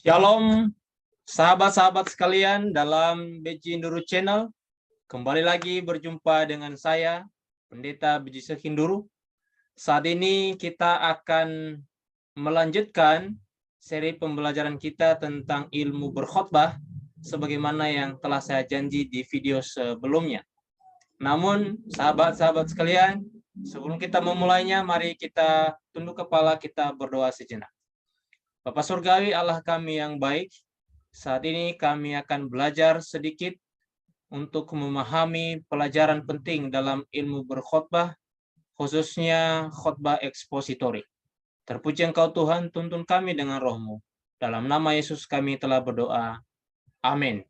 Shalom, sahabat-sahabat sekalian dalam Beji Hinduru Channel. Kembali lagi berjumpa dengan saya, Pendeta Beji Hinduru. Saat ini kita akan melanjutkan seri pembelajaran kita tentang ilmu berkhotbah, sebagaimana yang telah saya janji di video sebelumnya. Namun, sahabat-sahabat sekalian, sebelum kita memulainya, mari kita tunduk kepala, kita berdoa sejenak. Bapa Surgawi, Allah kami yang baik, saat ini kami akan belajar sedikit untuk memahami pelajaran penting dalam ilmu berkhotbah, khususnya khotbah ekspositori. Terpuji Engkau Tuhan, tuntun kami dengan roh-Mu. Dalam nama Yesus kami telah berdoa. Amin.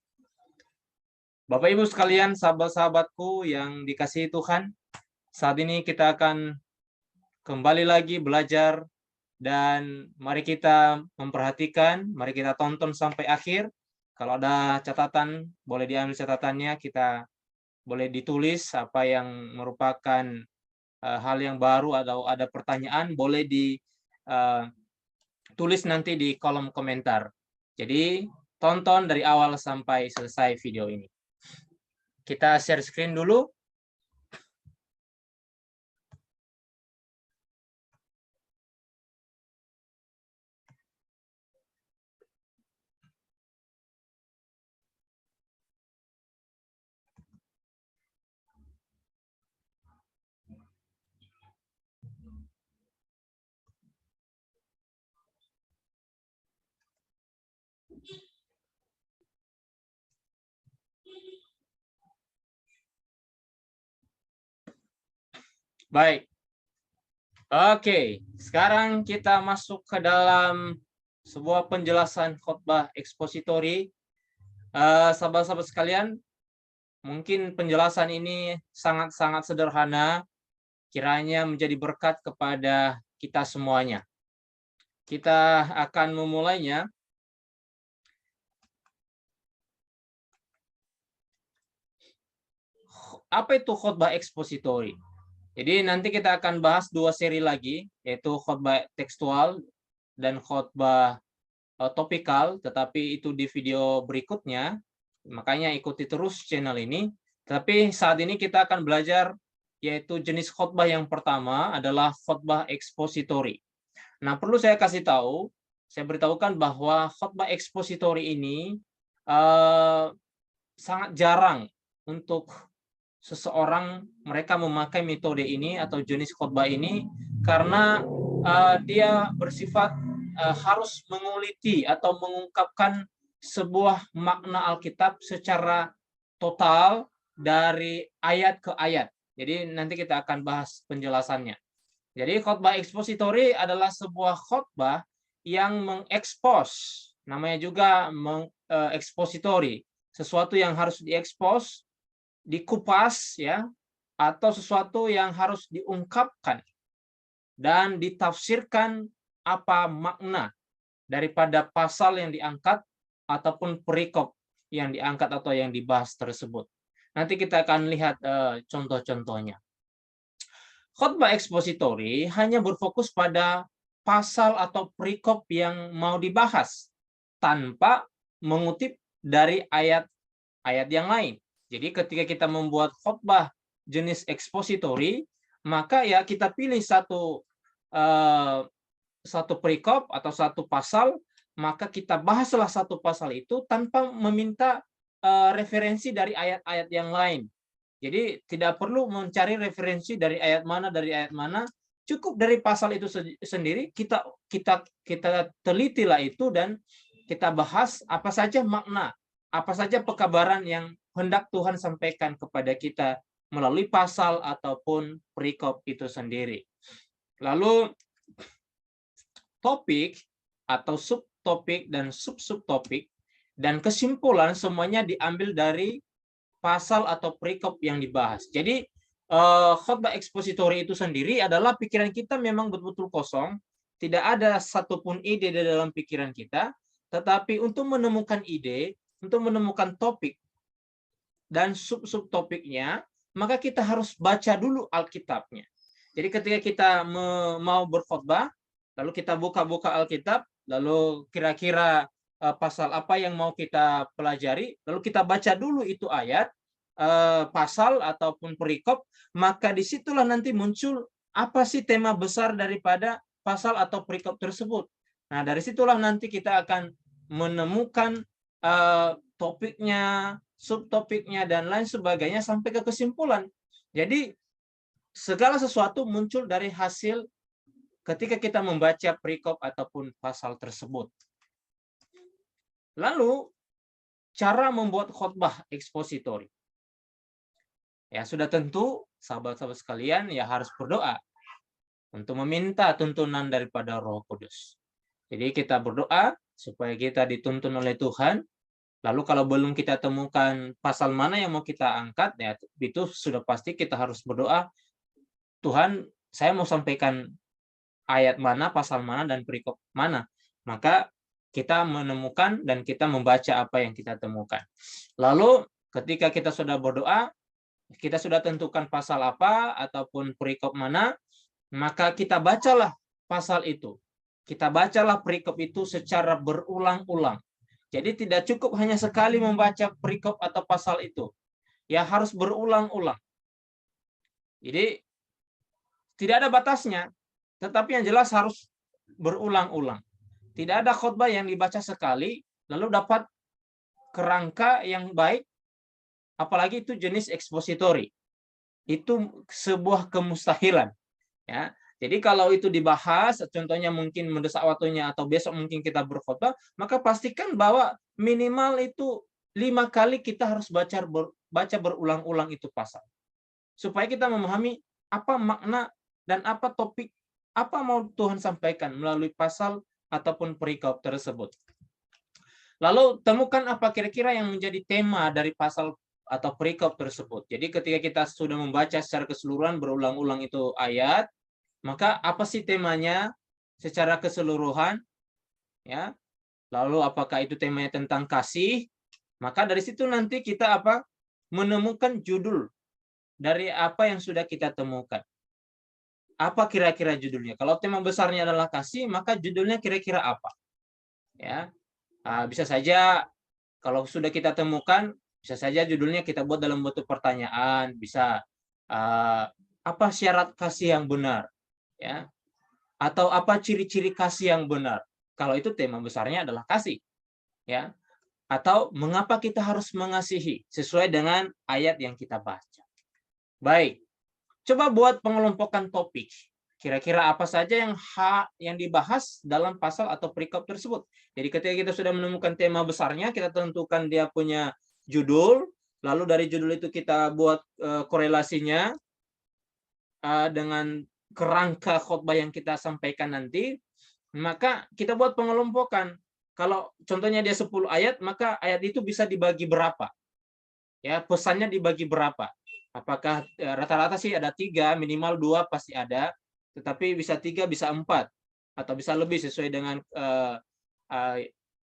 Bapak Ibu sekalian, sahabat-sahabatku yang dikasihi Tuhan, saat ini kita akan kembali lagi belajar. Dan mari kita memperhatikan, mari kita tonton sampai akhir. Kalau ada catatan, boleh diambil catatannya, kita boleh ditulis apa yang merupakan hal yang baru atau ada pertanyaan, boleh ditulis nanti di kolom komentar. Jadi, tonton dari awal sampai selesai video ini. Kita share screen dulu. Baik. Oke, sekarang kita masuk ke dalam sebuah penjelasan khotbah ekspositori. Sahabat-sahabat sekalian, mungkin penjelasan ini sangat-sangat sederhana, kiranya menjadi berkat kepada kita semuanya. Kita akan memulainya. Apa itu khotbah ekspositori? Jadi nanti kita akan bahas dua seri lagi, yaitu khotbah tekstual dan khotbah topikal, tetapi itu di video berikutnya. Makanya ikuti terus channel ini. Tapi saat ini kita akan belajar, yaitu jenis khotbah yang pertama adalah khotbah ekspositori. Nah, perlu saya kasih tahu, saya beritahukan bahwa khotbah ekspositori ini sangat jarang untuk seseorang mereka memakai metode ini atau jenis khotbah ini karena dia bersifat harus menguliti atau mengungkapkan sebuah makna Alkitab secara total dari ayat ke ayat. Jadi nanti kita akan bahas penjelasannya. Jadi khotbah ekspositori adalah sebuah khotbah yang mengekspos, namanya juga ekspositori, sesuatu yang harus diekspos, dikupas, ya, atau sesuatu yang harus diungkapkan dan ditafsirkan apa makna daripada pasal yang diangkat ataupun perikop yang diangkat atau yang dibahas tersebut. Nanti kita akan lihat contoh-contohnya. Khotbah ekspositori hanya berfokus pada pasal atau perikop yang mau dibahas tanpa mengutip dari ayat-ayat yang lain. Jadi ketika kita membuat khotbah jenis ekspositori, maka ya kita pilih satu perikop atau satu pasal, maka kita bahaslah satu pasal itu tanpa meminta referensi dari ayat-ayat yang lain. Jadi tidak perlu mencari referensi dari ayat mana, cukup dari pasal itu sendiri kita telitilah itu dan kita bahas apa saja makna, apa saja pekabaran yang hendak Tuhan sampaikan kepada kita melalui pasal ataupun perikop itu sendiri. Lalu topik atau subtopik dan sub-subtopik dan kesimpulan semuanya diambil dari pasal atau perikop yang dibahas. Jadi khotbah ekspositori itu sendiri adalah pikiran kita memang betul-betul kosong, tidak ada satupun ide di dalam pikiran kita, tetapi untuk menemukan ide, untuk menemukan topik dan sub-subtopiknya, maka kita harus baca dulu Alkitabnya. Jadi ketika kita mau berkhotbah, lalu kita buka-buka Alkitab, lalu kira-kira pasal apa yang mau kita pelajari, lalu kita baca dulu itu ayat, pasal ataupun perikop, maka disitulah nanti muncul apa sih tema besar daripada pasal atau perikop tersebut. Nah, dari situlah nanti kita akan menemukan topiknya, subtopiknya, dan lain sebagainya sampai ke kesimpulan. Jadi, segala sesuatu muncul dari hasil ketika kita membaca perikop ataupun pasal tersebut. Lalu, cara membuat khotbah ekspositori. Ya, sudah tentu sahabat-sahabat sekalian ya harus berdoa untuk meminta tuntunan daripada Roh Kudus. Jadi kita berdoa supaya kita dituntun oleh Tuhan. Lalu kalau belum kita temukan pasal mana yang mau kita angkat, ya itu sudah pasti kita harus berdoa, Tuhan, saya mau sampaikan ayat mana, pasal mana, dan perikop mana. Maka kita menemukan dan kita membaca apa yang kita temukan. Lalu ketika kita sudah berdoa, kita sudah tentukan pasal apa ataupun perikop mana, maka kita bacalah pasal itu. Kita bacalah perikop itu secara berulang-ulang. Jadi tidak cukup hanya sekali membaca perikop atau pasal itu. Ya harus berulang-ulang. Jadi tidak ada batasnya, tetapi yang jelas harus berulang-ulang. Tidak ada khotbah yang dibaca sekali lalu dapat kerangka yang baik, apalagi itu jenis ekspositori. Itu sebuah kemustahilan. Ya. Jadi kalau itu dibahas, contohnya mungkin mendesak waktunya atau besok mungkin kita berkhotbah, maka pastikan bahwa minimal itu 5 kali kita harus baca berulang-ulang itu pasal. Supaya kita memahami apa makna dan apa topik, apa mau Tuhan sampaikan melalui pasal ataupun perikop tersebut. Lalu temukan apa kira-kira yang menjadi tema dari pasal atau perikop tersebut. Jadi ketika kita sudah membaca secara keseluruhan berulang-ulang itu ayat, maka apa sih temanya secara keseluruhan? Ya. Lalu apakah itu temanya tentang kasih? Maka dari situ nanti kita menemukan judul dari apa yang sudah kita temukan. Apa kira-kira judulnya? Kalau tema besarnya adalah kasih, maka judulnya kira-kira apa? Ya. Bisa saja kalau sudah kita temukan, bisa saja judulnya kita buat dalam bentuk pertanyaan, bisa apa syarat kasih yang benar? Ya, atau apa ciri-ciri kasih yang benar? Kalau itu tema besarnya adalah kasih, ya. Atau mengapa kita harus mengasihi sesuai dengan ayat yang kita baca. Baik, coba buat pengelompokan topik. Kira-kira apa saja yang dibahas dalam pasal atau perikop tersebut. Jadi ketika kita sudah menemukan tema besarnya, kita tentukan dia punya judul, lalu dari judul itu kita buat korelasinya dengan kerangka khotbah yang kita sampaikan nanti, maka kita buat pengelompokan. Kalau contohnya dia 10 ayat, maka ayat itu bisa dibagi berapa? Ya, pesannya dibagi berapa? Apakah rata-rata sih ada 3, minimal 2 pasti ada, tetapi bisa 3, bisa 4, atau bisa lebih sesuai dengan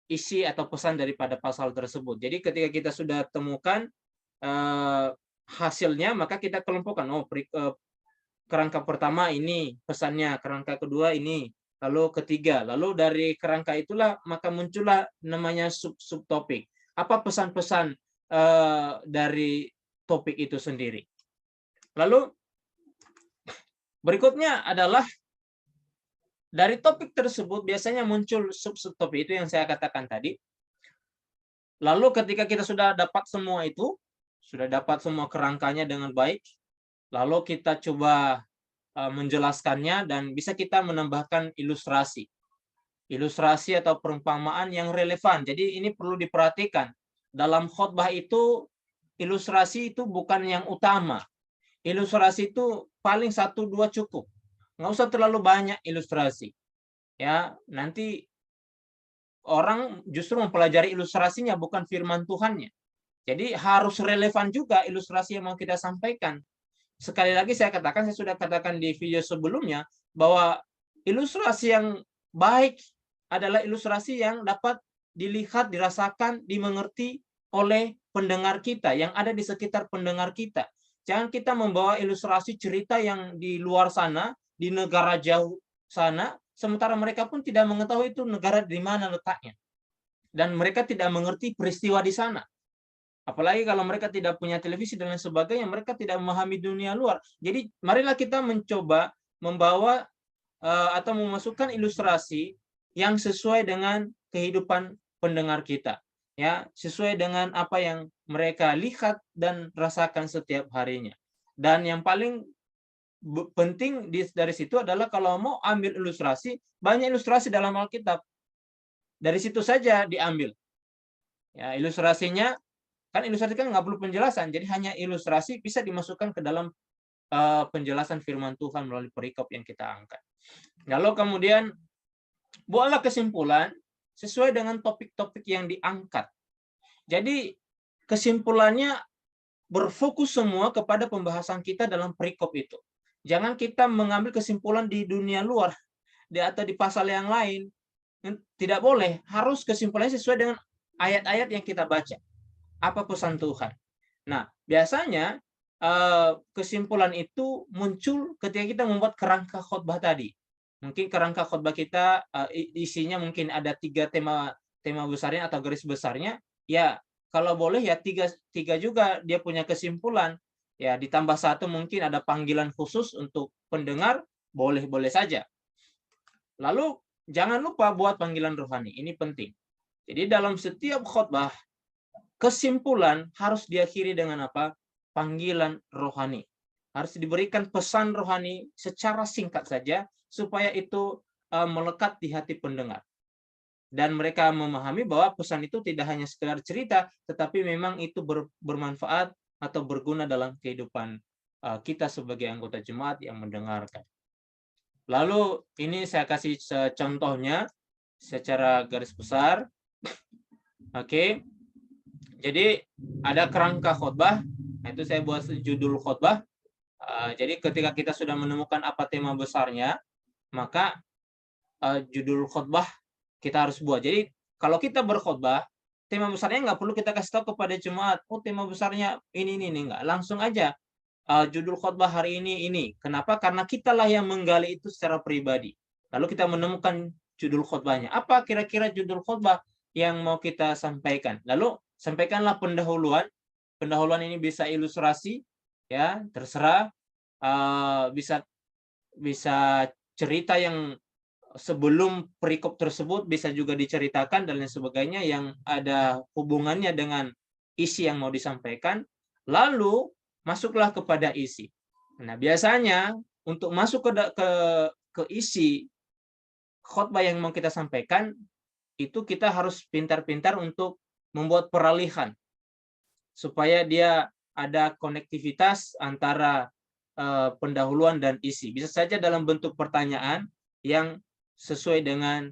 isi atau pesan daripada pasal tersebut. Jadi ketika kita sudah temukan hasilnya, maka kita kelompokkan. Oh, kerangka pertama ini pesannya, kerangka kedua ini, lalu ketiga, lalu dari kerangka itulah maka muncullah namanya subtopik. Apa pesan-pesan dari topik itu sendiri? Lalu berikutnya adalah dari topik tersebut biasanya muncul subtopik itu yang saya katakan tadi. Lalu ketika kita sudah dapat semua itu, sudah dapat semua kerangkanya dengan baik, lalu kita coba menjelaskannya dan bisa kita menambahkan ilustrasi. Ilustrasi atau perumpamaan yang relevan. Jadi ini perlu diperhatikan. Dalam khotbah itu, ilustrasi itu bukan yang utama. Ilustrasi itu paling 1-2 cukup. Nggak usah terlalu banyak ilustrasi. Ya, nanti orang justru mempelajari ilustrasinya, bukan firman Tuhannya. Jadi harus relevan juga ilustrasi yang mau kita sampaikan. Sekali lagi saya sudah katakan di video sebelumnya, bahwa ilustrasi yang baik adalah ilustrasi yang dapat dilihat, dirasakan, dimengerti oleh pendengar kita, yang ada di sekitar pendengar kita. Jangan kita membawa ilustrasi cerita yang di luar sana, di negara jauh sana, sementara mereka pun tidak mengetahui itu negara di mana letaknya. dan mereka tidak mengerti peristiwa di sana. Apalagi kalau mereka tidak punya televisi dan lain sebagainya, mereka tidak memahami dunia luar. Jadi marilah kita mencoba membawa atau memasukkan ilustrasi yang sesuai dengan kehidupan pendengar kita, ya, sesuai dengan apa yang mereka lihat dan rasakan setiap harinya. Dan yang paling penting dari situ adalah kalau mau ambil ilustrasi, banyak ilustrasi dalam Alkitab. Dari situ saja diambil. Ya, ilustrasinya kan nggak perlu penjelasan, jadi hanya ilustrasi bisa dimasukkan ke dalam penjelasan firman Tuhan melalui perikop yang kita angkat. Lalu kemudian buatlah kesimpulan sesuai dengan topik-topik yang diangkat. Jadi kesimpulannya berfokus semua kepada pembahasan kita dalam perikop itu. Jangan kita mengambil kesimpulan di dunia luar atau di pasal yang lain. Tidak boleh, harus kesimpulannya sesuai dengan ayat-ayat yang kita baca. Apa pesan Tuhan? Nah, biasanya kesimpulan itu muncul ketika kita membuat kerangka khotbah tadi. Mungkin kerangka khotbah kita isinya mungkin ada 3 tema besarnya atau garis besarnya. Ya, kalau boleh ya tiga juga dia punya kesimpulan. Ya, ditambah 1 mungkin ada panggilan khusus untuk pendengar, boleh-boleh saja. Lalu jangan lupa buat panggilan rohani, ini penting. Jadi dalam setiap khotbah kesimpulan harus diakhiri dengan apa? Panggilan rohani. Harus diberikan pesan rohani secara singkat saja supaya itu melekat di hati pendengar. Dan mereka memahami bahwa pesan itu tidak hanya sekedar cerita, tetapi memang itu bermanfaat atau berguna dalam kehidupan kita sebagai anggota jemaat yang mendengarkan. Lalu ini saya kasih contohnya secara garis besar. Oke. Jadi ada kerangka khotbah, nah itu saya buat judul khotbah. Jadi ketika kita sudah menemukan apa tema besarnya, maka judul khotbah kita harus buat. Jadi kalau kita berkhotbah, tema besarnya nggak perlu kita kasih tahu kepada jemaat. Oh, tema besarnya ini nggak. Langsung aja judul khotbah hari ini. Kenapa? Karena kitalah yang menggali itu secara pribadi. Lalu kita menemukan judul khotbahnya. Apa kira-kira judul khotbah yang mau kita sampaikan? Lalu sampaikanlah pendahuluan. Pendahuluan ini bisa ilustrasi, ya, terserah. Bisa cerita yang sebelum perikop tersebut bisa juga diceritakan dan lain sebagainya yang ada hubungannya dengan isi yang mau disampaikan. Lalu masuklah kepada isi. Nah, biasanya untuk masuk ke isi khotbah yang mau kita sampaikan, itu kita harus pintar-pintar untuk membuat peralihan supaya dia ada konektivitas antara pendahuluan dan isi. Bisa saja dalam bentuk pertanyaan yang sesuai dengan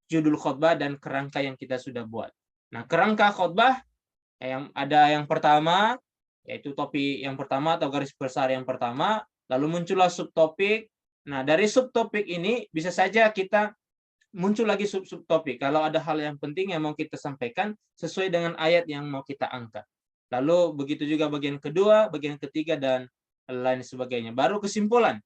judul khotbah dan kerangka yang kita sudah buat. Nah, kerangka khotbah yang ada yang pertama, yaitu topik yang pertama atau garis besar yang pertama, lalu muncullah subtopik. Nah, dari subtopik ini bisa saja kita muncul lagi subtopik kalau ada hal yang penting yang mau kita sampaikan sesuai dengan ayat yang mau kita angkat. Lalu begitu juga bagian kedua, bagian ketiga, dan lain sebagainya. Baru kesimpulan.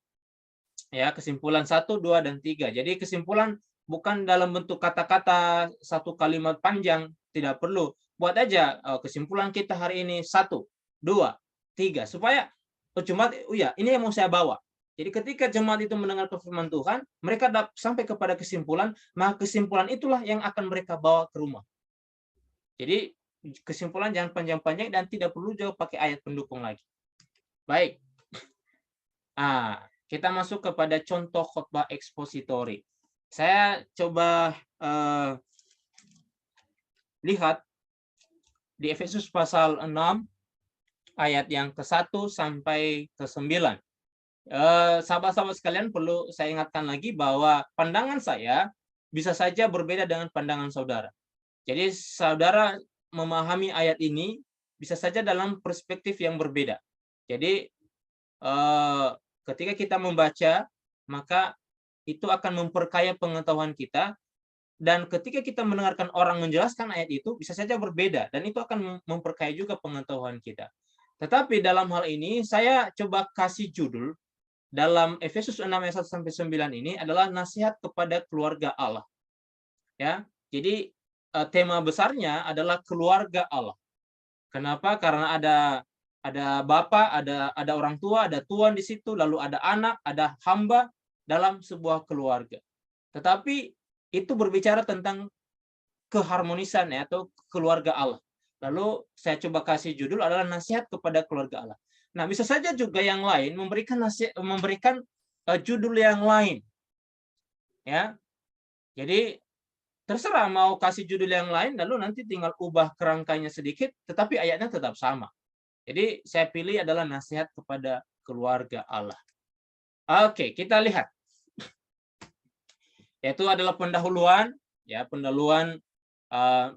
Ya, kesimpulan 1, 2, dan 3. Jadi kesimpulan bukan dalam bentuk kata-kata satu kalimat panjang, tidak perlu. Buat aja kesimpulan kita hari ini 1, 2, 3 supaya jemaat, ini yang mau saya bawa. Jadi ketika jemaat itu mendengar firman Tuhan, mereka sampai kepada kesimpulan, maka kesimpulan itulah yang akan mereka bawa ke rumah. Jadi kesimpulan jangan panjang-panjang dan tidak perlu juga pakai ayat pendukung lagi. Baik. Kita masuk kepada contoh khotbah ekspositori. Saya coba lihat di Efesus pasal 6 ayat yang ke-1 sampai ke-9. Sahabat-sahabat sekalian, perlu saya ingatkan lagi bahwa pandangan saya bisa saja berbeda dengan pandangan saudara. Jadi saudara memahami ayat ini bisa saja dalam perspektif yang berbeda. Jadi ketika kita membaca, maka itu akan memperkaya pengetahuan kita, dan ketika kita mendengarkan orang menjelaskan ayat itu bisa saja berbeda, dan itu akan memperkaya juga pengetahuan kita. Tetapi dalam hal ini saya coba kasih judul dalam Efesus 6 ayat 1 sampai 9 ini adalah nasihat kepada keluarga Allah. Ya. Jadi tema besarnya adalah keluarga Allah. Kenapa? Karena ada bapak, ada orang tua, ada tuan di situ, lalu ada anak, ada hamba dalam sebuah keluarga. Tetapi itu berbicara tentang keharmonisan ya, atau keluarga Allah. Lalu saya coba kasih judul adalah nasihat kepada keluarga Allah. Nah, bisa saja juga yang lain memberikan judul yang lain. Ya. Jadi terserah mau kasih judul yang lain, lalu nanti tinggal ubah kerangkanya sedikit, tetapi ayatnya tetap sama. Jadi saya pilih adalah nasihat kepada keluarga Allah. Oke, kita lihat. Yaitu adalah pendahuluan, ya, pendahuluan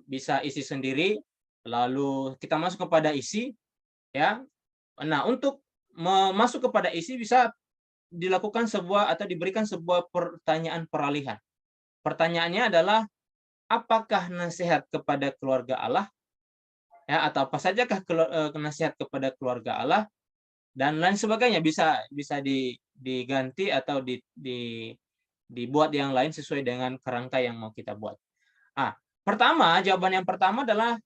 bisa isi sendiri, lalu kita masuk kepada isi, ya. Nah, untuk masuk kepada isi bisa dilakukan sebuah atau diberikan sebuah pertanyaan peralihan. Pertanyaannya adalah, apakah nasihat kepada keluarga Allah? Ya, atau apa sajakah nasihat kepada keluarga Allah? Dan lain sebagainya, bisa diganti atau dibuat yang lain sesuai dengan kerangka yang mau kita buat. Jawaban yang pertama adalah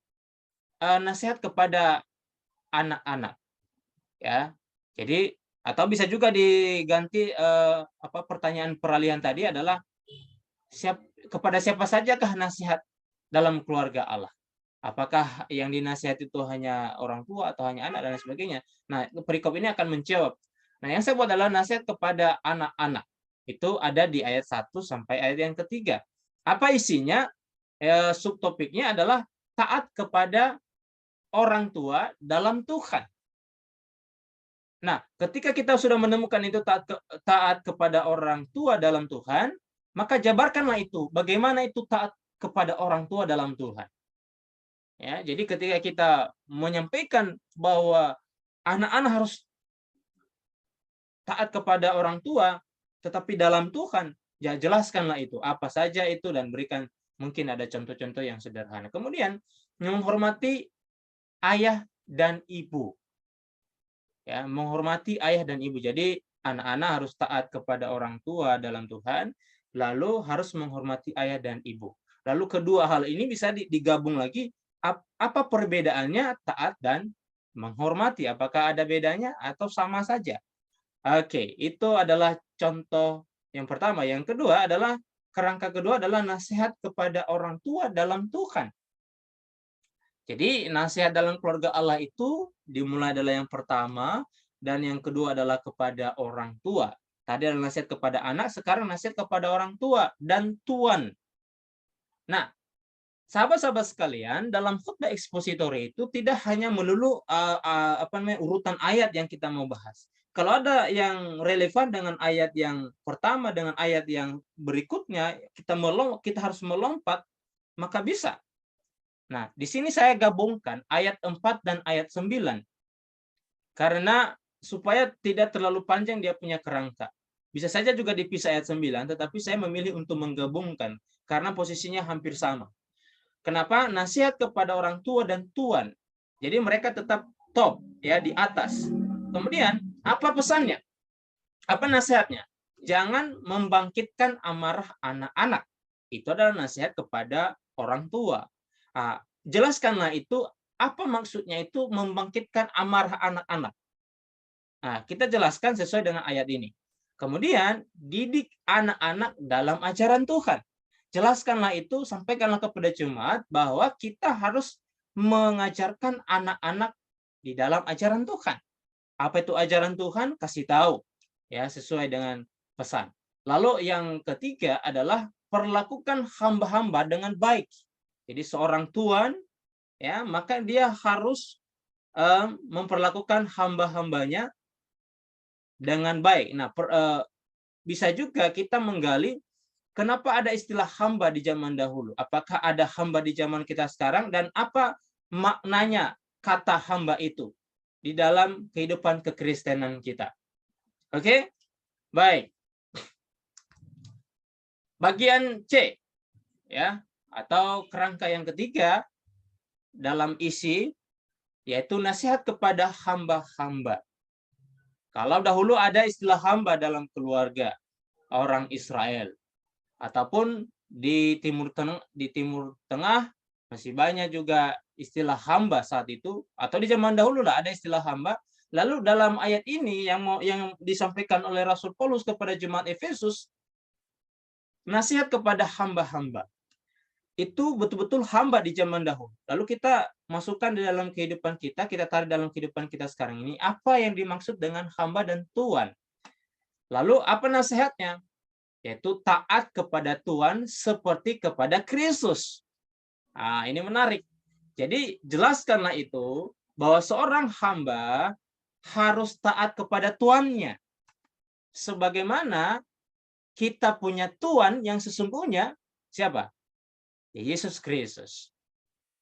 nasihat kepada anak-anak. Ya. Jadi atau bisa juga diganti pertanyaan peralihan tadi adalah kepada siapa sajakah nasihat dalam keluarga Allah? Apakah yang dinasihati itu hanya orang tua atau hanya anak dan lain sebagainya? Nah, perikop ini akan menjawab. Nah, yang saya buat adalah nasihat kepada anak-anak. Itu ada di ayat 1 sampai ayat yang ketiga. Apa isinya? Subtopiknya adalah taat kepada orang tua dalam Tuhan. Nah, ketika kita sudah menemukan itu taat kepada orang tua dalam Tuhan, maka jabarkanlah itu. Bagaimana itu taat kepada orang tua dalam Tuhan? Ya, jadi ketika kita menyampaikan bahwa anak-anak harus taat kepada orang tua, tetapi dalam Tuhan, ya jelaskanlah itu. Apa saja itu dan berikan mungkin ada contoh-contoh yang sederhana. Kemudian, menghormati ayah dan ibu. Ya, menghormati ayah dan ibu. Jadi, anak-anak harus taat kepada orang tua dalam Tuhan, lalu harus menghormati ayah dan ibu. Lalu kedua hal ini bisa digabung lagi. Apa perbedaannya taat dan menghormati? Apakah ada bedanya atau sama saja? Oke, itu adalah contoh yang pertama. Yang kedua adalah kerangka kedua adalah nasihat kepada orang tua dalam Tuhan. Jadi nasihat dalam keluarga Allah itu dimulai adalah yang pertama dan yang kedua adalah kepada orang tua. Tadi adalah nasihat kepada anak, sekarang nasihat kepada orang tua dan tuan. Nah, sahabat-sahabat sekalian, dalam khotbah ekspositori itu tidak hanya melulu urutan ayat yang kita mau bahas. Kalau ada yang relevan dengan ayat yang pertama dengan ayat yang berikutnya, kita harus melompat, maka bisa. Nah, di sini saya gabungkan ayat 4 dan ayat 9. Karena supaya tidak terlalu panjang dia punya kerangka. Bisa saja juga dipisah ayat 9, tetapi saya memilih untuk menggabungkan karena posisinya hampir sama. Kenapa? Nasihat kepada orang tua dan tuan. Jadi mereka tetap top, ya, di atas. Kemudian, apa pesannya? Apa nasihatnya? Jangan membangkitkan amarah anak-anak. Itu adalah nasihat kepada orang tua. Jelaskanlah itu, apa maksudnya itu membangkitkan amarah anak-anak. Nah, kita jelaskan sesuai dengan ayat ini. Kemudian, didik anak-anak dalam ajaran Tuhan. Jelaskanlah itu, sampaikanlah kepada jemaat bahwa kita harus mengajarkan anak-anak di dalam ajaran Tuhan. Apa itu ajaran Tuhan? Kasih tahu, ya, sesuai dengan pesan. Lalu yang ketiga adalah perlakukan hamba-hamba dengan baik. Jadi seorang tuan, ya, maka dia harus memperlakukan hamba-hambanya dengan baik. Nah, bisa juga kita menggali kenapa ada istilah hamba di zaman dahulu? Apakah ada hamba di zaman kita sekarang? Dan apa maknanya kata hamba itu di dalam kehidupan kekristenan kita? Oke? Baik. Bagian C, ya, atau kerangka yang ketiga dalam isi, yaitu nasihat kepada hamba-hamba. Kalau dahulu ada istilah hamba dalam keluarga orang Israel, ataupun di Timur Tengah Masih banyak juga istilah hamba saat itu, atau di zaman dahulu lah ada istilah hamba. Lalu dalam ayat ini yang disampaikan oleh Rasul Paulus kepada jemaat Efesus, nasihat kepada hamba-hamba. Itu betul-betul hamba di zaman dahulu. Lalu kita masukkan di dalam kehidupan kita tarik dalam kehidupan kita sekarang ini, apa yang dimaksud dengan hamba dan tuan. Lalu apa nasihatnya? Yaitu taat kepada Tuhan seperti kepada Kristus. Nah, ini menarik. Jadi jelaskanlah itu, bahwa seorang hamba harus taat kepada tuannya. Sebagaimana kita punya Tuhan yang sesungguhnya, siapa? Yesus Kristus.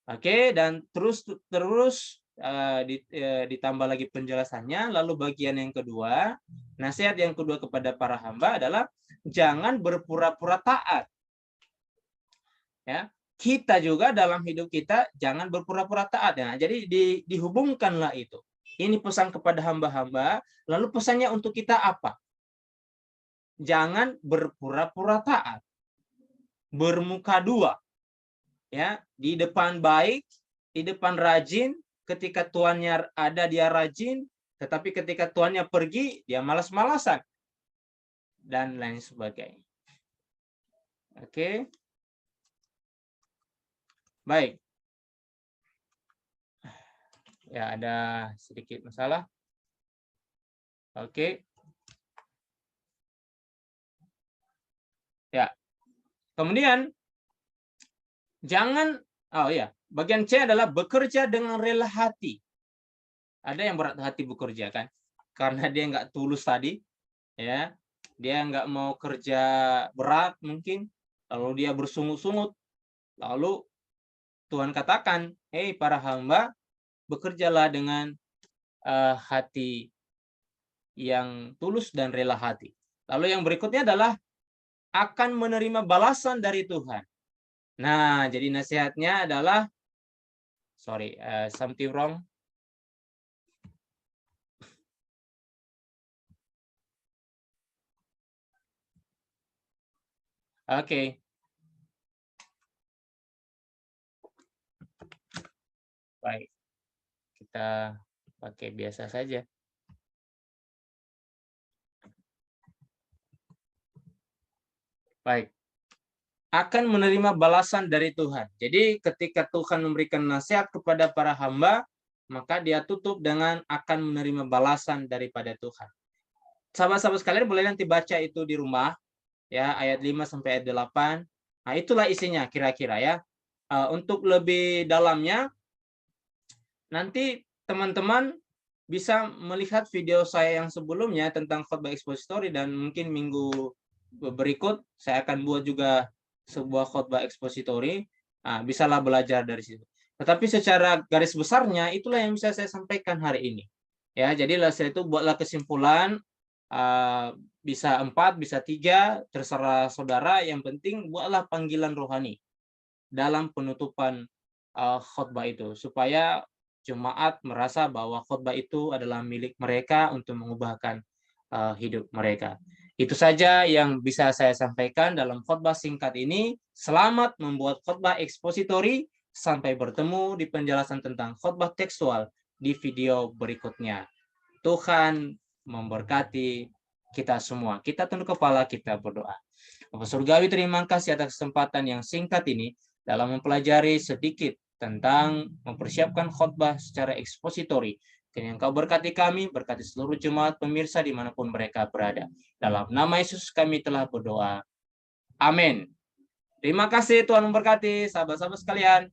Oke, dan terus ditambah lagi penjelasannya. Lalu bagian yang kedua, nasihat yang kedua kepada para hamba adalah jangan berpura-pura taat. Ya, kita juga dalam hidup kita jangan berpura-pura taat. Ya, jadi dihubungkanlah itu. Ini pesan kepada hamba-hamba. Lalu pesannya untuk kita apa? Jangan berpura-pura taat, bermuka dua. Ya, di depan baik, di depan rajin, ketika tuannya ada dia rajin, tetapi ketika tuannya pergi dia malas-malasan dan lain sebagainya. Oke. Baik. Ya, ada sedikit masalah. Oke. Ya. Kemudian jangan, bagian C adalah bekerja dengan rela hati. Ada yang berat hati bekerja kan, karena dia nggak tulus tadi, ya, dia nggak mau kerja berat mungkin, lalu dia bersungut-sungut, lalu Tuhan katakan, hei para hamba, bekerjalah dengan hati yang tulus dan rela hati. Lalu yang berikutnya adalah akan menerima balasan dari Tuhan. Nah, jadi nasihatnya adalah, something wrong. Oke. Baik. Kita pakai biasa saja. Baik. Akan menerima balasan dari Tuhan. Jadi ketika Tuhan memberikan nasihat kepada para hamba, maka dia tutup dengan akan menerima balasan daripada Tuhan. Sahabat-sahabat sekalian boleh nanti baca itu di rumah, ya, ayat 5 sampai ayat 8. Nah, itulah isinya kira-kira ya. Untuk lebih dalamnya, nanti teman-teman bisa melihat video saya yang sebelumnya tentang khotbah expository, dan mungkin minggu berikut saya akan buat juga sebuah khotbah expository. Nah, bisalah belajar dari situ. Tetapi secara garis besarnya itulah yang bisa saya sampaikan hari ini. Ya, jadilah saya itu buatlah kesimpulan, bisa 4, bisa 3, terserah saudara. Yang penting buatlah panggilan rohani dalam penutupan khotbah itu, supaya jemaat merasa bahwa khotbah itu adalah milik mereka untuk mengubahkan hidup mereka. Itu saja yang bisa saya sampaikan dalam khotbah singkat ini. Selamat membuat khotbah ekspositori. Sampai bertemu di penjelasan tentang khotbah tekstual di video berikutnya. Tuhan memberkati kita semua. Kita tunduk kepala, kita berdoa. Bapak Surgawi, terima kasih atas kesempatan yang singkat ini dalam mempelajari sedikit tentang mempersiapkan khotbah secara ekspositori. Kiranya Engkau berkati kami, berkati seluruh jemaat pemirsa dimanapun mereka berada. Dalam nama Yesus kami telah berdoa. Amin. Terima kasih, Tuhan memberkati sahabat-sahabat sekalian.